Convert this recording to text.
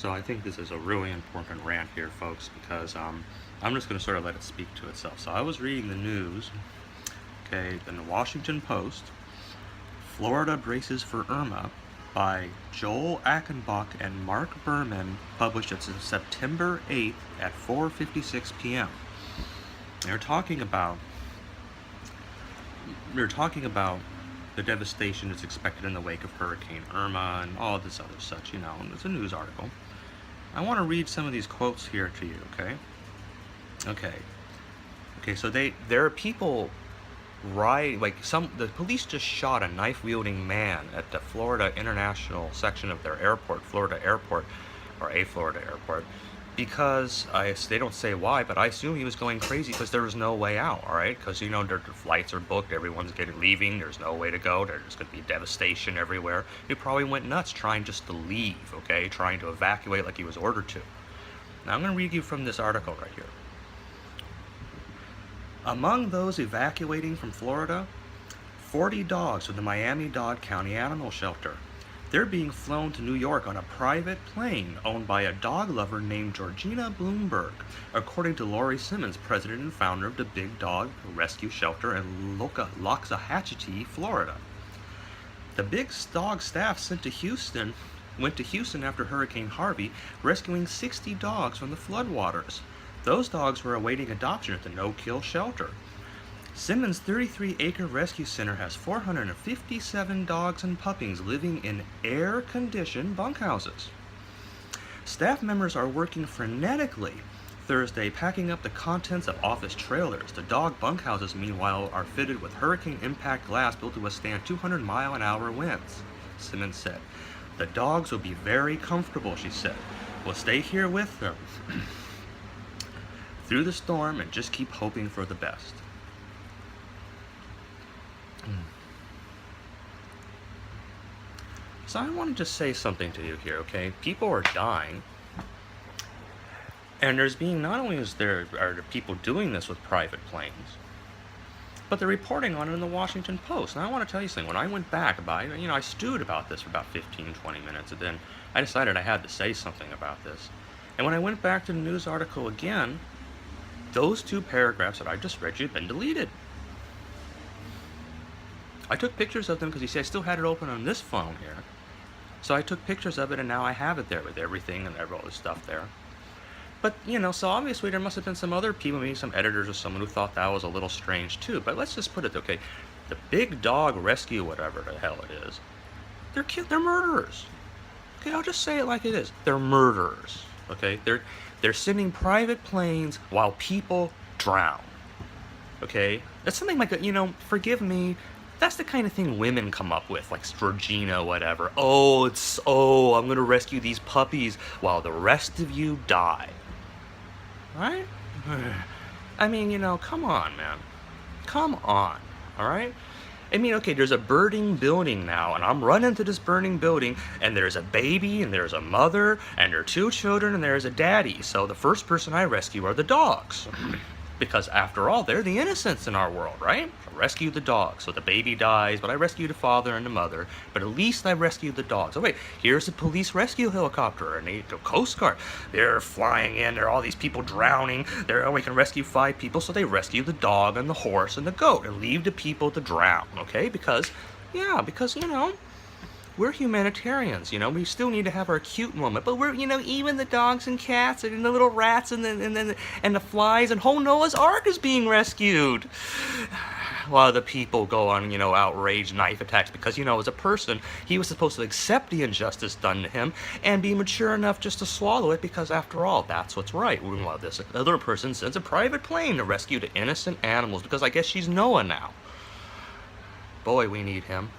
So I think this is a really important rant here, folks, because I'm just going to sort of let it speak to itself. So I was reading the news, okay, in the Washington Post, Florida Braces for Irma by Joel Achenbach and Mark Berman, published it September 8th at 4:56 p.m. They're talking about the devastation that's expected in the wake of Hurricane Irma and all this other such, and it's a news article. I want to read some of these quotes here to you, okay? Okay, so there are people the police just shot a knife-wielding man at the Florida International section of their airport, Florida Airport, or a Florida airport, because they don't say why, but I assume he was going crazy because there was no way out, all right? Because, their flights are booked, everyone's leaving, there's no way to go, there's going to be devastation everywhere. He probably went nuts trying just to leave, okay? Trying to evacuate like he was ordered to. Now, I'm going to read you from this article right here. Among those evacuating from Florida, 40 dogs from the Miami-Dade County Animal Shelter. They're being flown to New York on a private plane owned by a dog lover named Georgina Bloomberg, according to Lori Simmons, president and founder of the Big Dog Rescue Shelter in Loxahatchee, Florida. The Big Dog staff went to Houston after Hurricane Harvey, rescuing 60 dogs from the floodwaters. Those dogs were awaiting adoption at the no-kill shelter. Simmons' 33-acre rescue center has 457 dogs and puppies living in air-conditioned bunkhouses. Staff members are working frenetically Thursday, packing up the contents of office trailers. The dog bunkhouses, meanwhile, are fitted with hurricane impact glass built to withstand 200-mile-an-hour winds, Simmons said. The dogs will be very comfortable, she said. We'll stay here with them through the storm and just keep hoping for the best. So I wanted to say something to you here, okay? People are dying, and not only are there people doing this with private planes, but they're reporting on it in the Washington Post. And I want to tell you something. When I went back I stewed about this for about 15, 20 minutes, and then I decided I had to say something about this. And when I went back to the news article again, those two paragraphs that I just read you had been deleted. I took pictures of them because you see I still had it open on this phone here. So I took pictures of it, and now I have it there with everything and all this stuff there. But, so obviously there must have been some other people, maybe some editors or someone who thought that was a little strange too. But let's just put it, okay, the Big Dog Rescue, whatever the hell it is, they're murderers. Okay, I'll just say it like it is. They're murderers, okay? They're sending private planes while people drown, okay? That's something like, forgive me, that's the kind of thing women come up with, like Georgina, whatever. I'm gonna rescue these puppies while the rest of you die. Right? I mean, come on, man. Come on, all right? I mean, okay, there's a burning building now, and I'm running to this burning building, and there's a baby, and there's a mother, and there are two children, and there's a daddy. So the first person I rescue are the dogs. Because after all, they're the innocents in our world, right? I rescue the dogs, so the baby dies, but I rescue the father and the mother, but at least I rescued the dogs. Oh wait, here's a police rescue helicopter, and the Coast Guard, they're flying in, there are all these people drowning, we can rescue 5 people, so they rescue the dog and the horse and the goat, and leave the people to drown, okay? Because we're humanitarians, we still need to have our cute moment, but we're, even the dogs and cats and the little rats and the flies and whole Noah's Ark is being rescued. While the people go on, outrage knife attacks because, as a person, he was supposed to accept the injustice done to him and be mature enough just to swallow it because, after all, that's what's right. While this other person sends a private plane to rescue the innocent animals because I guess she's Noah now. Boy, we need him.